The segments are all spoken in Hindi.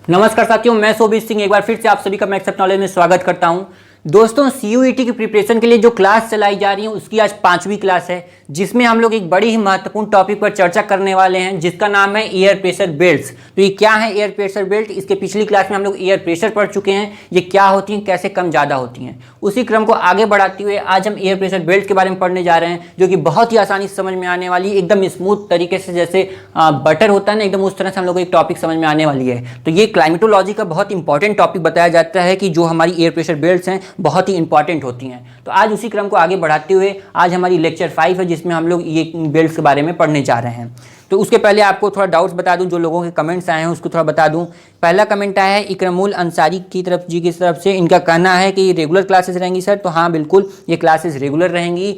नमस्कार साथियों, मैं शोभित सिंह एक बार फिर से आप सभी का मैक्स नॉलेज में स्वागत करता हूं। दोस्तों, सीयूईटी की प्रिपरेशन के लिए जो क्लास चलाई जा रही है उसकी आज 5वीं क्लास है, जिसमें हम लोग एक बड़ी ही महत्वपूर्ण टॉपिक पर चर्चा करने वाले हैं, जिसका नाम है एयर प्रेशर बेल्ट्स। तो ये क्या है एयर प्रेशर बेल्ट? इसके पिछली क्लास में हम लोग एयर प्रेशर पढ़ चुके हैं, ये क्या होती हैं, कैसे कम ज़्यादा होती हैं। उसी क्रम को आगे बढ़ाते हुए आज हम एयर प्रेशर बेल्ट के बारे में पढ़ने जा रहे हैं, जो कि बहुत ही आसानी से समझ में आने वाली, एकदम स्मूथ तरीके से, जैसे बटर होता है ना, एकदम उस तरह से हम लोग को एक टॉपिक समझ में आने वाली है। तो ये क्लाइमेटोलॉजी का बहुत इंपॉर्टेंट टॉपिक बताया जाता है कि जो हमारी एयर प्रेशर बेल्ट्स हैं बहुत ही इंपॉर्टेंट होती हैं। तो आज उसी क्रम को आगे बढ़ाते हुए आज हमारी लेक्चर 5 है, जिसमें हम लोग ये बेल्ट्स के बारे में पढ़ने जा रहे हैं। तो उसके पहले आपको थोड़ा डाउट्स बता दूं, जो लोगों के कमेंट्स आए हैं उसको थोड़ा बता दूं। पहला कमेंट आया है इकरामुल अंसारी की तरफ से। इनका कहना है कि रेगुलर क्लासेस रहेंगी सर। तो हाँ, बिल्कुल ये क्लासेस रेगुलर रहेंगी।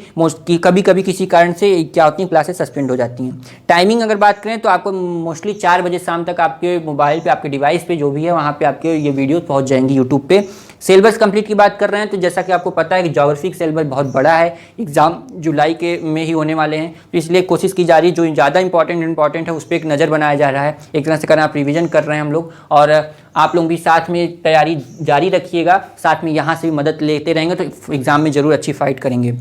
कभी कभी किसी कारण से क्या होती हैं, क्लासेस सस्पेंड हो जाती हैं। टाइमिंग अगर बात करें तो आपको मोस्टली 4 बजे शाम तक आपके मोबाइल पे, आपके डिवाइस पे जो भी है वहाँ पे आपके ये वीडियो पहुँच जाएंगी यूट्यूब पे। सिलेबस कंप्लीट की बात कर रहे हैं तो जैसा कि आपको पता है कि ज्योग्राफी का सिलेबस बहुत बड़ा है, एग्जाम जुलाई के में ही होने वाले हैं, तो इसलिए कोशिश की जा रही है जो ज़्यादा इंपॉर्टेंट है उस पर एक नज़र बनाया जा रहा है। एक तरह से करना, आप रिवीजन कर रहे हैं हम लोग, और आप लोग भी साथ में तैयारी जारी रखिएगा, साथ में यहाँ से भी मदद लेते रहेंगे तो एग्ज़ाम में ज़रूर अच्छी फाइट करेंगे।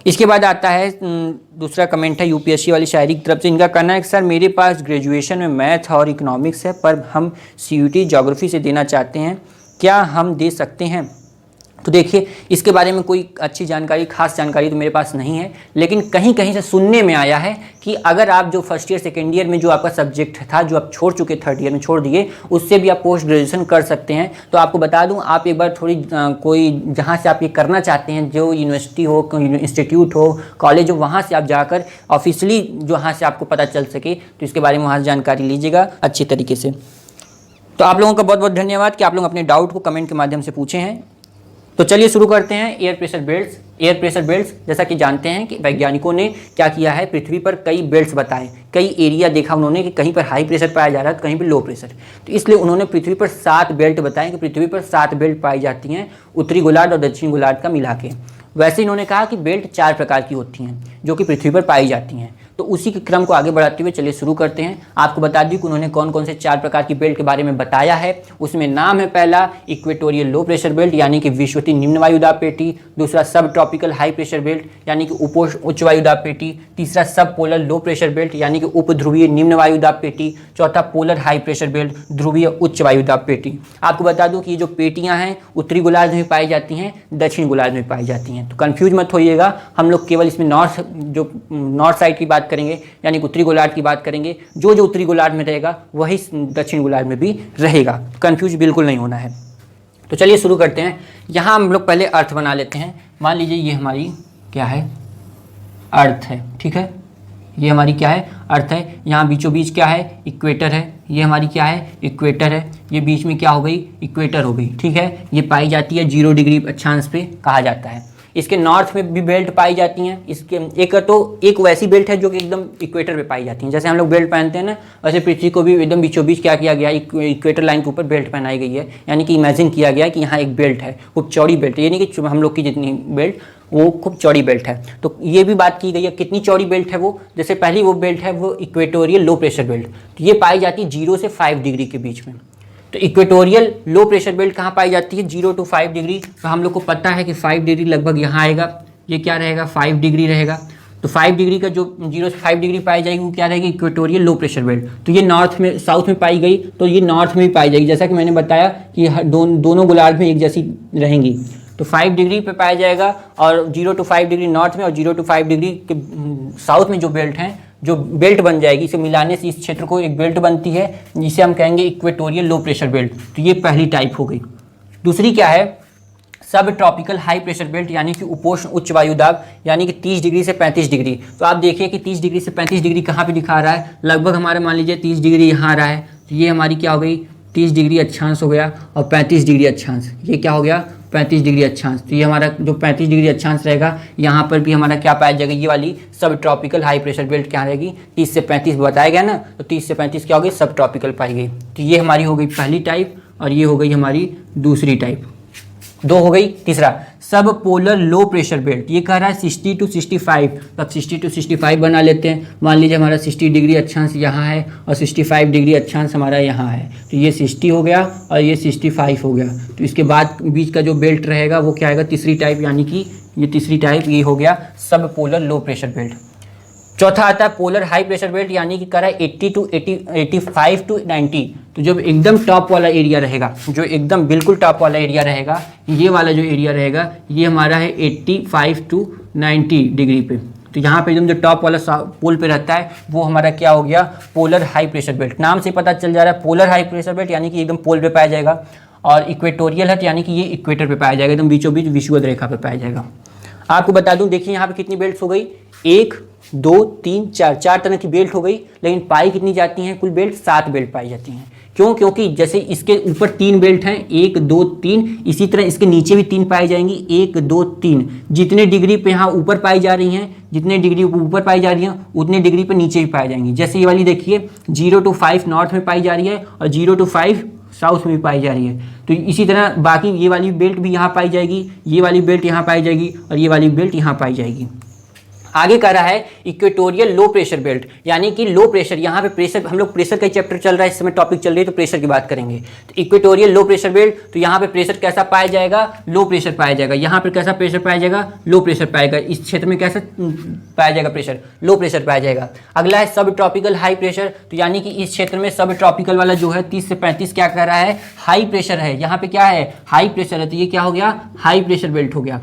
इसके बाद आता है दूसरा कमेंट है यूपीएससी वाली शायरी की तरफ से। इनका कहना है कि सर मेरे पास ग्रेजुएशन में मैथ और इकोनॉमिक्स है, पर हम सीयूईटी ज्योग्राफी से देना चाहते हैं, क्या हम दे सकते हैं? तो देखिए, इसके बारे में कोई अच्छी जानकारी, खास जानकारी तो मेरे पास नहीं है, लेकिन कहीं कहीं से सुनने में आया है कि अगर आप जो फर्स्ट ईयर सेकेंड ईयर में जो आपका सब्जेक्ट था, जो आप छोड़ चुके, थर्ड ईयर में छोड़ दिए, उससे भी आप पोस्ट ग्रेजुएशन कर सकते हैं। तो आपको बता दूं, आप एक बार थोड़ी कोई जहां से आप ये करना चाहते हैं, जो यूनिवर्सिटी हो, इंस्टीट्यूट हो, कॉलेज हो, वहाँ से आप जाकर ऑफिशियली जहाँ से आपको पता चल सके, तो इसके बारे में वहाँ से जानकारी लीजिएगा अच्छी तरीके से। तो आप लोगों का बहुत बहुत धन्यवाद कि आप लोग अपने डाउट को कमेंट के माध्यम से पूछे हैं। तो चलिए शुरू करते हैं। Air pressure belts. Air pressure belts, जैसा कि जानते हैं कि वैज्ञानिकों ने क्या किया है, पृथ्वी पर कई बेल्ट्स बताए, कई एरिया देखा उन्होंने कि कहीं पर हाई प्रेशर पाया जा रहा है तो कहीं पर लो प्रेशर। तो इसलिए उन्होंने पृथ्वी पर 7 बेल्ट बताए कि पृथ्वी पर 7 बेल्ट पाई जाती हैं, उत्तरी गोलार्ध और दक्षिणी गोलार्ध का मिला के। वैसे इन्होंने कहा कि बेल्ट 4 प्रकार की होती हैं जो कि पृथ्वी पर पाई जाती हैं। तो उसी के क्रम को आगे बढ़ाते हुए चलिए शुरू करते हैं। आपको बता दूं कि उन्होंने कौन कौन से 4 प्रकार की बेल्ट के बारे में बताया है। उसमें नाम है पहला इक्वेटोरियल लो प्रेशर बेल्ट, यानी कि विषुवतीय निम्न वायुदाब पेटी। दूसरा सब ट्रॉपिकल हाई प्रेशर बेल्ट, यानी कि उच्च वायुदाब पेटी। तीसरा सब पोलर लो प्रेशर बेल्ट, यानी कि उप ध्रुवीय निम्न वायुदाब पेटी। चौथा पोलर हाई प्रेशर बेल्ट, ध्रुवीय उच्च वायुदाब पेटी। आपको बता दूं कि ये जो पेटियां हैं उत्तरी गोलार्ध में पाई जाती हैं, दक्षिण गोलार्ध में पाई जाती हैं। तो कंफ्यूज मत होइएगा, हम लोग केवल इसमें नॉर्थ साइड की बात करेंगे, यानी कि उत्तरी गोलार्ध की बात करेंगे। जो जो उत्तरी गोलार्ध में रहेगा वही दक्षिण गोलार्ध में भी रहेगा, कंफ्यूज बिल्कुल नहीं होना है। तो चलिए शुरू करते हैं। यहाँ हम लोग पहले अर्थ बना लेते हैं। मान लीजिए ये हमारी क्या है, अर्थ है, ठीक है। ये हमारी क्या है, अर्थ है। यहाँ बीचों बीच क्या है, इक्वेटर है। ये हमारी क्या है, इक्वेटर है। ये बीच में क्या हो गई, इक्वेटर हो गई, ठीक है। ये पाई जाती है 0 डिग्री अक्षांश पे कहा जाता है। इसके नॉर्थ में भी बेल्ट पाई जाती हैं। इसके एक वैसी बेल्ट है जो कि एकदम इक्वेटर पे पाई जाती हैं। जैसे हम लोग बेल्ट पहनते हैं ना, वैसे पृथ्वी को भी एकदम बीचों बीच क्या किया गया, इक्वेटर लाइन के ऊपर बेल्ट पहनाई गई है। यानी कि इमेजिन किया गया कि यहाँ एक बेल्ट है, खूब चौड़ी बेल्ट है, यानी कि हम लोग की जितनी बेल्ट वो खूब चौड़ी बेल्ट है। तो ये भी बात की गई है कितनी चौड़ी बेल्ट है वो। जैसे पहली वो बेल्ट है वो इक्वेटोरियल लो प्रेशर बेल्ट, तो ये पाई जाती है 0 से 5 डिग्री के बीच में। तो इक्वेटोरियल लो प्रेशर बेल्ट कहाँ पाई जाती है, 0 to 5 डिग्री। तो हम लोग को पता है कि 5 डिग्री लगभग यहाँ आएगा, ये क्या रहेगा, 5 डिग्री रहेगा। तो 5 डिग्री का जो 0 से 5 डिग्री पाई जाएगी वो क्या रहेगी, इक्वेटोरियल लो प्रेशर बेल्ट। तो ये नॉर्थ में, साउथ में पाई गई, तो ये नॉर्थ में भी पाई जाएगी। जैसा कि मैंने बताया कि दोनों गोलार्ध में एक जैसी रहेंगी। तो 5 डिग्री पे पाया जाएगा, और 0 to 5 डिग्री नॉर्थ में और 0 to 5 डिग्री के साउथ में जो बेल्ट हैं, जो बेल्ट बन जाएगी, इसे मिलाने से इस क्षेत्र को एक बेल्ट बनती है, जिसे हम कहेंगे इक्वेटोरियल लो प्रेशर बेल्ट। तो ये पहली टाइप हो गई। दूसरी क्या है, सब ट्रॉपिकल हाई प्रेशर बेल्ट, यानी कि उपोष्ण उच्च वायुदाब, यानी कि 30 डिग्री से 35 डिग्री। तो आप देखिए कि 30 डिग्री से 35 डिग्री कहाँ पे दिखा रहा है, लगभग हमारा मान लीजिए 30 डिग्री यहाँ आ रहा है। तो ये हमारी क्या हो गई, 30 डिग्री अक्षांश हो गया, और 35 डिग्री अक्षांश, ये क्या हो गया, 35 डिग्री अक्षांश। तो ये हमारा जो 35 डिग्री अक्षांश रहेगा, यहाँ पर भी हमारा क्या पाया जाएगा, ये वाली सब ट्रॉपिकल हाई प्रेशर बेल्ट क्या रहेगी, 30 से 35 बताया गया ना, तो 30 से 35 क्या हो गई, सब ट्रॉपिकल पाई गई। तो ये हमारी हो गई पहली टाइप, और ये हो गई हमारी दूसरी टाइप। 2 हो गई। तीसरा सब पोलर लो प्रेशर बेल्ट, ये कह रहा है 60 to 65, तो अब 60 to 65 बना लेते हैं। मान लीजिए हमारा 60 डिग्री अक्षांश यहाँ है और 65 डिग्री अक्षांश हमारा यहाँ है, तो ये 60 हो गया और ये 65 हो गया। तो इसके बाद बीच का जो बेल्ट रहेगा वो क्या आएगा, तीसरी टाइप, यानी कि ये तीसरी टाइप ये हो गया सब पोलर लो प्रेशर बेल्ट। चौथा आता है पोलर हाई प्रेशर बेल्ट, यानी कि कह रहा है 85 to 90। तो जब एकदम टॉप वाला एरिया रहेगा, जो एकदम बिल्कुल टॉप वाला एरिया रहेगा, ये वाला जो एरिया रहेगा ये हमारा है 85 to 90 डिग्री पे। तो यहाँ पे एकदम जो टॉप वाला पोल पे रहता है वो हमारा क्या हो गया, पोलर हाई प्रेशर बेल्ट। नाम से पता चल जा रहा है पोलर हाई प्रेशर बेल्ट यानी कि एकदम पोल पे पाया जाएगा, और इक्वेटोरियल है यानी कि ये इक्वेटर पे पाया जाएगा, एकदम बीचों बीच विषुवत रेखा पे पाया जाएगा। आपको बता दूं, देखिए यहाँ पे कितनी बेल्ट हो गई, 1 2 3 4, 4 तरह की बेल्ट हो गई, लेकिन पाई कितनी जाती हैं, कुल बेल्ट 7 बेल्ट पाई जाती हैं। क्यों? क्योंकि जैसे इसके ऊपर 3 बेल्ट हैं, 1 2 3, इसी तरह इसके नीचे भी 3 पाई जाएंगी, 1 2 3। जितने डिग्री पे यहाँ ऊपर पाई जा रही हैं, जितने डिग्री ऊपर पाई जा रही हैं उतने डिग्री पे नीचे भी पाई जाएंगी। जैसे ये वाली देखिए 0 to 5 नॉर्थ में पाई जा रही है और 0 to 5 साउथ में भी पाई जा रही है। तो इसी तरह बाकी ये वाली बेल्ट भी यहाँ पाई जाएगी, ये वाली बेल्ट यहाँ पाई जाएगी और ये वाली बेल्ट यहाँ पाई जाएगी। आगे कह रहा है इक्वेटोरियल लो प्रेशर बेल्ट, यानी कि लो प्रेशर, यहाँ पे प्रेशर, हम लोग प्रेशर का चैप्टर चल रहा है इस समय, टॉपिक चल रही है तो प्रेशर की बात करेंगे। तो इक्वेटोरियल लो प्रेशर बेल्ट, तो यहाँ पे प्रेशर कैसा पाया जाएगा, लो प्रेशर पाया जाएगा। यहाँ पे कैसा प्रेशर पाया जाएगा, लो प्रेशर पाएगा। इस क्षेत्र में कैसा पाया जाएगा प्रेशर, लो प्रेशर पाया जाएगा। अगला है सब ट्रॉपिकल हाई प्रेशर, तो यानी कि इस क्षेत्र में सब ट्रॉपिकल वाला जो है 30 से 35 क्या कह रहा है, हाई प्रेशर है। यहाँ पे क्या है, हाई प्रेशर है, तो ये क्या हो गया, हाई प्रेशर बेल्ट हो गया।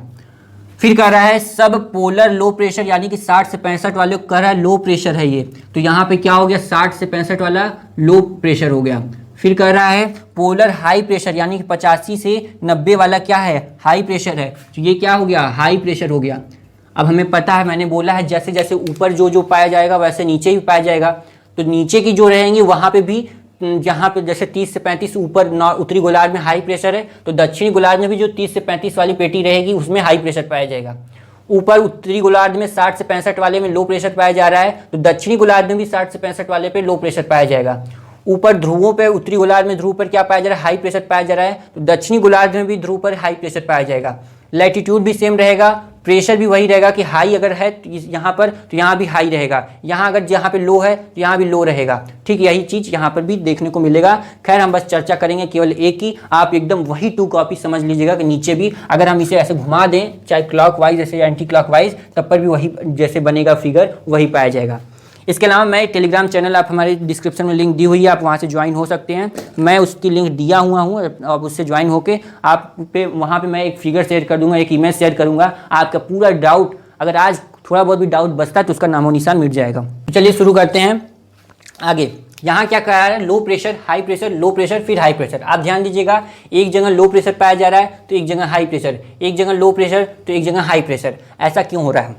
फिर कह रहा है सब पोलर लो प्रेशर, यानी कि 60 से 65 वाले को कह रहा है लो प्रेशर है ये, तो यहाँ पे क्या हो गया, 60 से 65 वाला लो प्रेशर हो गया। फिर कह रहा है पोलर हाई प्रेशर, यानी कि 85 से 90 वाला क्या है, हाई प्रेशर है, तो ये क्या हो गया, हाई प्रेशर हो गया। अब हमें पता है, मैंने बोला है जैसे जैसे ऊपर जो जो पाया जाएगा वैसे नीचे भी पाया जाएगा, तो नीचे की जो रहेंगी वहाँ पे भी, जहाँ पे जैसे 30 से 35 ऊपर उत्तरी गोलार्ध में हाई प्रेशर है, तो दक्षिणी गोलार्ध में भी जो 30 से 35 वाली पेटी रहेगी उसमें हाई प्रेशर पाया जाएगा। ऊपर उत्तरी गोलार्ध में 60 से 65 वाले में लो प्रेशर पाया जा रहा है, तो दक्षिणी गोलार्ध में भी 60 से 65 वाले पे लो प्रेशर पाया जाएगा। ऊपर ध्रुवों पे, उत्तरी गोलार्ध में ध्रुव पर क्या पाया जा रहा है, हाई प्रेशर पाया जा रहा है, तो दक्षिणी गोलार्ध में भी ध्रुव पर हाई प्रेशर पाया जाएगा। लैटिट्यूड भी सेम रहेगा, प्रेशर भी वही रहेगा कि हाई अगर है यहाँ पर तो यहाँ भी हाई रहेगा, यहाँ अगर यहाँ पे लो है तो यहाँ भी लो रहेगा। ठीक, यही चीज़ यहाँ पर भी देखने को मिलेगा। खैर हम बस चर्चा करेंगे केवल एक ही, आप एकदम वही 2 कॉपी समझ लीजिएगा कि नीचे भी अगर हम इसे ऐसे घुमा दें, चाहे क्लॉक वाइज ऐसे एंटी क्लॉक वाइज, तब पर भी वही जैसे बनेगा फिगर वही पाया जाएगा। इसके अलावा मैं टेलीग्राम चैनल, आप हमारे डिस्क्रिप्शन में लिंक दी हुई है, आप वहाँ से ज्वाइन हो सकते हैं। मैं उसकी लिंक दिया हुआ हूँ, अब उससे ज्वाइन होके आप पे वहाँ पे मैं एक फिगर शेयर कर दूंगा, एक इमेज शेयर करूँगा। आपका पूरा डाउट, अगर आज थोड़ा बहुत भी डाउट बचता है तो उसका नामो निशान मिट जाएगा। चलिए शुरू करते हैं आगे। यहाँ क्या कह रहा है, low pressure, high pressure, low pressure, फिर हाई प्रेशर। आप ध्यान दीजिएगा, एक जगह लो प्रेशर पाया जा रहा है तो एक जगह हाई प्रेशर, एक जगह लो प्रेशर तो एक जगह हाई प्रेशर। ऐसा क्यों हो रहा है?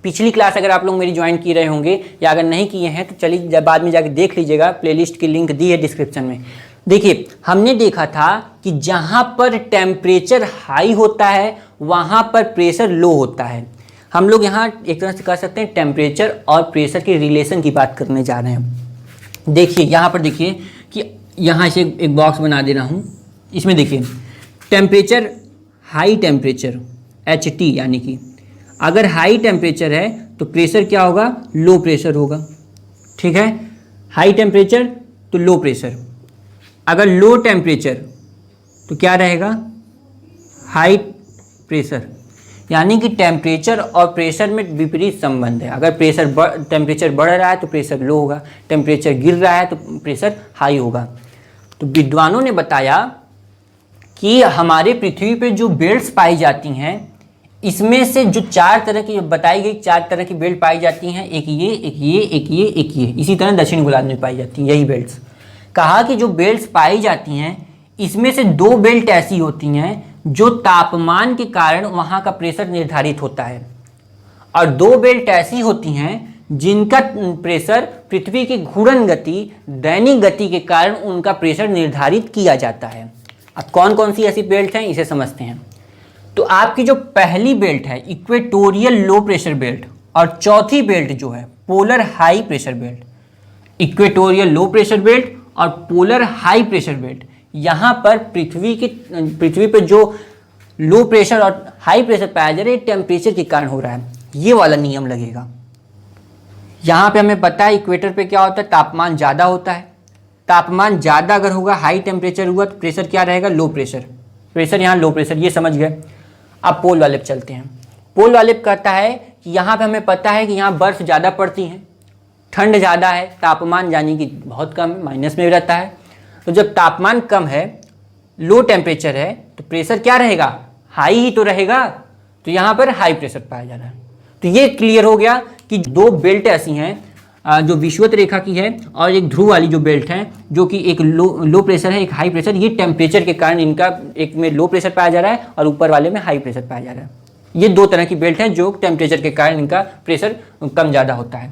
पिछली क्लास अगर आप लोग मेरी ज्वाइन की रहे होंगे या अगर नहीं किए हैं तो चलिए बाद में जाके देख लीजिएगा, प्लेलिस्ट की लिंक दी है डिस्क्रिप्शन में। देखिए, हमने देखा था कि जहाँ पर टेम्परेचर हाई होता है वहाँ पर प्रेशर लो होता है। हम लोग यहाँ एक तरह से कह सकते हैं टेम्परेचर और प्रेशर के रिलेशन की बात करने जा रहे हैं। देखिए यहाँ पर, देखिए कि यहाँ से एक बॉक्स बना दे रहा हूँ, इसमें देखिए टेम्परेचर, हाई टेम्परेचर HT, यानी कि अगर हाई टेम्परेचर है तो प्रेशर क्या होगा, लो प्रेशर होगा। ठीक है, हाई टेम्परेचर तो लो प्रेशर। अगर लो टेम्परेचर तो क्या रहेगा, हाई प्रेशर। यानी कि टेम्परेचर और प्रेशर में विपरीत संबंध है। अगर टेम्परेचर बढ़ रहा है तो प्रेशर लो होगा, टेम्परेचर गिर रहा है तो प्रेशर हाई होगा। तो विद्वानों ने बताया कि हमारे पृथ्वी पे जो बेल्ट्स पाई जाती हैं, इसमें से जो 4 तरह की बताई गई, 4 तरह की बेल्ट पाई जाती हैं, एक ये, एक ये, एक ये, एक ये, इसी तरह दक्षिणी गोलार्ध में पाई जाती हैं यही बेल्ट्स। कहा कि जो बेल्ट्स पाई जाती हैं इसमें से 2 बेल्ट ऐसी होती हैं जो तापमान के कारण वहाँ का प्रेशर निर्धारित होता है, और 2 बेल्ट ऐसी होती हैं जिनका प्रेशर पृथ्वी की घूर्णन गति, दैनिक गति के कारण उनका प्रेशर निर्धारित किया जाता है। अब कौन कौन सी ऐसी बेल्ट हैं इसे समझते हैं। तो आपकी जो पहली बेल्ट है इक्वेटोरियल लो प्रेशर बेल्ट, और चौथी बेल्ट जो है polar high pressure belt. Equatorial low pressure belt और पोलर हाई प्रेशर बेल्ट, यहाँ पर पृथ्वी पे जो लो प्रेशर और हाई प्रेशर पाया जा रहा है, टेम्परेचर के कारण हो रहा है, ये वाला नियम लगेगा। यहाँ पे हमें पता है इक्वेटर पे क्या होता है, तापमान ज़्यादा होता है। तापमान ज़्यादा अगर होगा, हाई टेम्परेचर हुआ तो प्रेशर क्या रहेगा, लो प्रेशर। प्रेशर यहाँ लो प्रेशर, ये समझ गए। अब पोल वाले पे चलते हैं। पोल वाले पे कहता है कि यहाँ पे हमें पता है कि यहाँ बर्फ़ ज़्यादा पड़ती है, ठंड ज़्यादा है, तापमान यानी कि बहुत कम है, माइनस में रहता है। तो जब तापमान कम है, लो टेम्परेचर है, तो प्रेशर क्या रहेगा, हाई ही तो रहेगा। तो यहाँ पर हाई प्रेशर पाया जा रहा है। तो ये क्लियर हो गया कि दो बेल्ट ऐसी हैं जो विषुवत रेखा की है और एक ध्रुव वाली जो बेल्ट है, जो कि एक लो प्रेशर है, एक हाई प्रेशर। ये टेम्परेचर के कारण इनका एक में लो प्रेशर पाया जा रहा है और ऊपर वाले में हाई प्रेशर पाया जा रहा है। ये दो तरह की बेल्ट हैं जो टेम्परेचर के कारण इनका प्रेशर कम ज़्यादा होता है।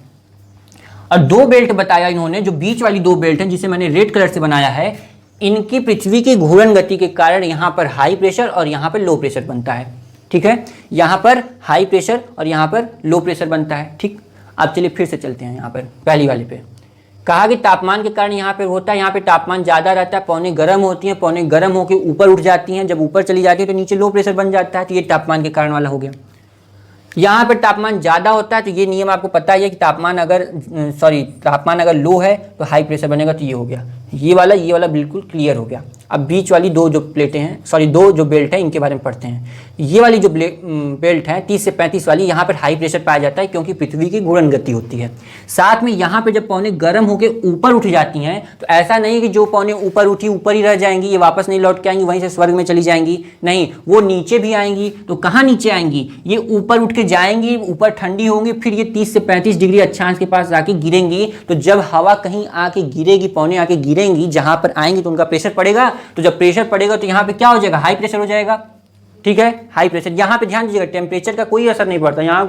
और दो बेल्ट बताया इन्होंने, जो बीच वाली दो बेल्ट हैं जिसे मैंने रेड कलर से बनाया है, इनकी पृथ्वी की घूर्णन गति के कारण यहाँ पर हाई प्रेशर और यहाँ पर लो प्रेशर बनता है। ठीक है, यहाँ पर हाई प्रेशर और यहाँ पर लो प्रेशर बनता है। ठीक, अब चलिए फिर से चलते हैं यहाँ पर पहली वाले पे। कहा कि तापमान के कारण यहाँ पे होता है, यहाँ पे तापमान ज़्यादा रहता है, पौने गर्म होती हैं, पौने गर्म होकर ऊपर उठ जाती हैं, जब ऊपर चली जाती है तो नीचे लो प्रेशर बन जाता है। तो ये तापमान के कारण वाला हो गया। यहाँ पर तापमान ज़्यादा होता है, तो ये नियम आपको पता ही है कि तापमान अगर लो है तो हाई प्रेशर बनेगा। तो ये हो गया, ये वाला बिल्कुल क्लियर हो गया। अब बीच वाली दो जो प्लेटें हैं, दो जो बेल्ट हैं, इनके बारे में पढ़ते हैं। ये वाली जो बेल्ट है 30 से 35 वाली, यहाँ पर हाई प्रेशर पाया जाता है क्योंकि पृथ्वी की घूर्णन गति होती है। साथ में यहाँ पे जब पौने गर्म होकर ऊपर उठ जाती हैं, तो ऐसा नहीं कि जो पौने ऊपर उठी ऊपर ही रह जाएंगी, ये वापस नहीं लौट के आएंगी, वहीं से स्वर्ग में चली जाएंगी। नहीं, वो नीचे भी आएंगी। तो कहाँ नीचे आएंगी, ये ऊपर उठ के जाएंगी, ऊपर ठंडी होंगी, फिर ये 30 से 35 डिग्री अक्षांश के पास आके गिरेंगी। तो जब हवा कहीं आके गिरेगी, पौने आके गिरेंगी, जहाँ पर आएंगी तो उनका प्रेशर पड़ेगा। तो जब प्रेशर पड़ेगा तो यहाँ पे क्या हो जाएगा, हाई प्रेशर हो जाएगा। ठीक है, हाई प्रेशर। यहाँ पे ध्यान दीजिएगा, टेम्परेचर का कोई असर नहीं पड़ता, यहाँ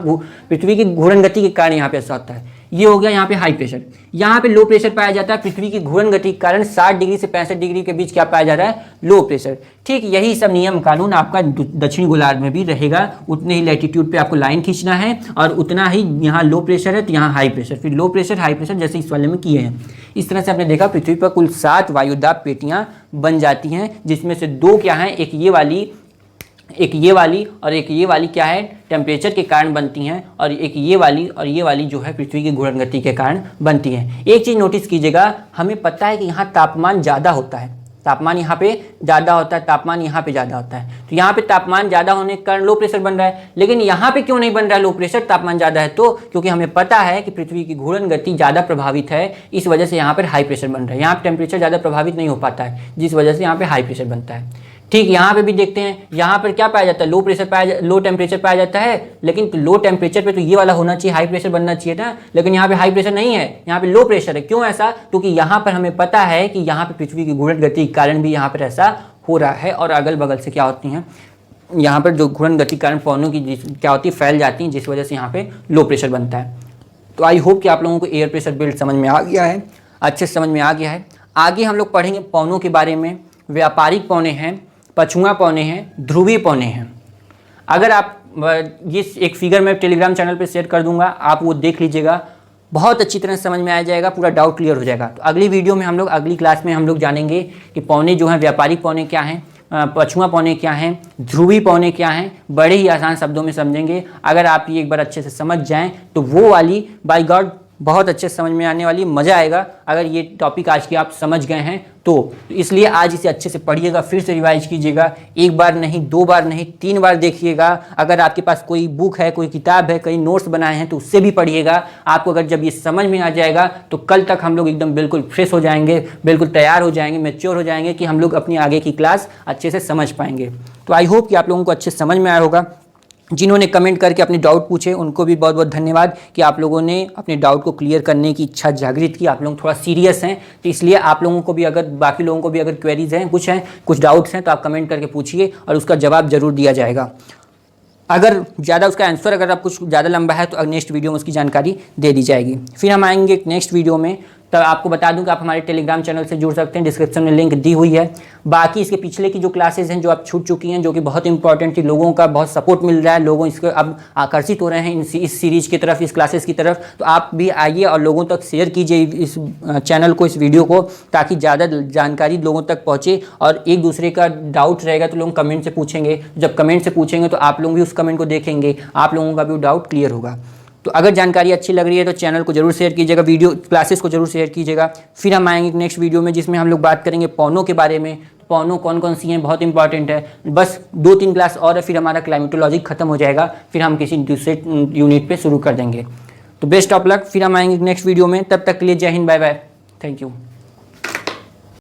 पृथ्वी की घूर्णन गति के कारण यहाँ पे ऐसा होता है। ये हो गया यहाँ पे हाई प्रेशर। यहाँ पे लो प्रेशर पाया जाता है पृथ्वी की घूर्णन गति के कारण 60 डिग्री से 65 डिग्री के बीच क्या पाया जा रहा है, लो प्रेशर। ठीक, यही सब नियम कानून आपका दक्षिणी गोलार्ध में भी रहेगा। उतने ही लैटिट्यूड पे आपको लाइन खींचना है और उतना ही यहाँ लो प्रेशर है तो यहाँ हाई प्रेशर, फिर लो प्रेशर हाई प्रेशर, जैसे इस वाले में किए हैं। इस तरह से आपने देखा पृथ्वी पर कुल 7 वायुदाब पेटियाँ बन जाती हैं, जिसमें से 2 क्या हैं, एक ये वाली और एक ये वाली क्या है, टेम्परेचर के कारण बनती हैं, और एक ये वाली जो है पृथ्वी की घूर्णन गति के कारण बनती हैं। एक चीज़ नोटिस कीजिएगा, हमें पता है कि यहाँ तापमान ज़्यादा होता है, तापमान यहाँ पे ज़्यादा होता है, तापमान यहाँ पे ज़्यादा होता है। तो यहाँ पे तापमान ज़्यादा होने के कारण लो प्रेशर बन रहा है, लेकिन यहाँ पे क्यों नहीं बन रहा है लो प्रेशर, तापमान ज़्यादा है तो? क्योंकि हमें पता है कि पृथ्वी की घूर्णन गति ज़्यादा प्रभावित है, इस वजह से यहाँ पर हाई प्रेशर बन रहा है। यहाँ पर टेम्परेचर ज़्यादा प्रभावित नहीं हो पाता है, जिस वजह से यहाँ पर हाई प्रेशर बनता है। ठीक, यहाँ पे भी देखते हैं, यहाँ पर क्या पाया जाता है, लो टेम्परेचर पाया जाता है, लेकिन लो टेम्परेचर पे तो ये वाला होना चाहिए, हाई प्रेशर बनना चाहिए था, लेकिन यहाँ पे हाई प्रेशर नहीं है, यहाँ पे लो प्रेशर है। क्यों ऐसा? क्योंकि यहाँ पर हमें पता है कि यहाँ पे पृथ्वी की घूर्णन गति के कारण भी यहाँ पर ऐसा हो रहा है, और अगल बगल से क्या होती हैं, यहाँ पर जो घूर्णन गति के कारण पौनों की क्या होती है, फैल जाती हैं, जिस वजह से यहाँ पे लो प्रेशर बनता है। तो आई होप कि आप लोगों को एयर प्रेशर बेल्ट समझ में आ गया है, अच्छे से समझ में आ गया है। आगे हम लोग पढ़ेंगे पौनों के बारे में। व्यापारिक पौने हैं, पछुआ पौने हैं, ध्रुवीय पौने हैं। अगर आप ये एक फिगर मैं टेलीग्राम चैनल पे शेयर कर दूंगा, आप वो देख लीजिएगा, बहुत अच्छी तरह समझ में आ जाएगा, पूरा डाउट क्लियर हो जाएगा। तो अगली वीडियो में अगली क्लास में हम लोग जानेंगे कि पौने जो हैं, व्यापारिक पौने क्या हैं, पछुआ पौने क्या हैं, ध्रुवीय पौने क्या हैं, बड़े ही आसान शब्दों में समझेंगे। अगर आप ये एक बार अच्छे से समझ जाएं तो वो वाली बाय गॉड बहुत अच्छे से समझ में आने वाली, मज़ा आएगा अगर ये टॉपिक आज के आप समझ गए हैं तो। इसलिए आज इसे अच्छे से पढ़िएगा, फिर से रिवाइज कीजिएगा, एक बार नहीं, 2 बार नहीं, 3 बार देखिएगा। अगर आपके पास कोई बुक है, कोई किताब है, कई नोट्स बनाए हैं तो उससे भी पढ़िएगा। आपको अगर जब ये समझ में आ जाएगा तो कल तक हम लोग एकदम बिल्कुल फ्रेश हो जाएंगे, बिल्कुल तैयार हो जाएंगे, मैच्योर हो जाएंगे कि हम लोग अपनी आगे की क्लास अच्छे से समझ पाएंगे। तो आई होप कि आप लोगों को अच्छे से समझ में आया होगा। जिन्होंने कमेंट करके अपने डाउट पूछे उनको भी बहुत बहुत धन्यवाद कि आप लोगों ने अपने डाउट को क्लियर करने की इच्छा जागृत की। आप लोग थोड़ा सीरियस हैं, तो इसलिए आप लोगों को भी, अगर बाकी लोगों को भी अगर क्वेरीज हैं, कुछ डाउट्स हैं, तो आप कमेंट करके पूछिए और उसका जवाब जरूर दिया जाएगा। अगर ज़्यादा उसका आंसर अगर आप कुछ ज़्यादा लंबा है तो नेक्स्ट वीडियो में उसकी जानकारी दे दी जाएगी। फिर हम आएंगे नेक्स्ट वीडियो में। तब आपको बता दूं कि आप हमारे टेलीग्राम चैनल से जुड़ सकते हैं, डिस्क्रिप्शन में लिंक दी हुई है। बाकी इसके पिछले की जो क्लासेस हैं जो आप छूट चुकी हैं, जो कि बहुत इंपॉर्टेंट थी, लोगों का बहुत सपोर्ट मिल रहा है, लोगों इसको अब आकर्षित हो रहे हैं इस सीरीज की तरफ, इस क्लासेस की तरफ। तो आप भी आइए और लोगों तक शेयर कीजिए इस चैनल को, इस वीडियो को, ताकि ज़्यादा जानकारी लोगों तक पहुँचे। और एक दूसरे का डाउट रहेगा तो लोग कमेंट से पूछेंगे, जब कमेंट से पूछेंगे तो आप लोग भी उस कमेंट को देखेंगे, आप लोगों का भी डाउट क्लियर होगा। तो अगर जानकारी अच्छी लग रही है तो चैनल को जरूर शेयर कीजिएगा, वीडियो क्लासेस को जरूर शेयर कीजिएगा। फिर हम आएंगे नेक्स्ट वीडियो में जिसमें हम लोग बात करेंगे पौनों के बारे में। पौनों कौन कौन सी हैं, बहुत इंपॉर्टेंट है। बस 2-3 क्लास और है, फिर हमारा क्लाइमेटोलॉजी खत्म हो जाएगा, फिर हम किसी दूसरे यूनिट पे शुरू कर देंगे। तो बेस्ट ऑफ लक, फिर हम आएंगे नेक्स्ट वीडियो में। तब तक के लिए जय हिंद, बाय बाय, थैंक यू।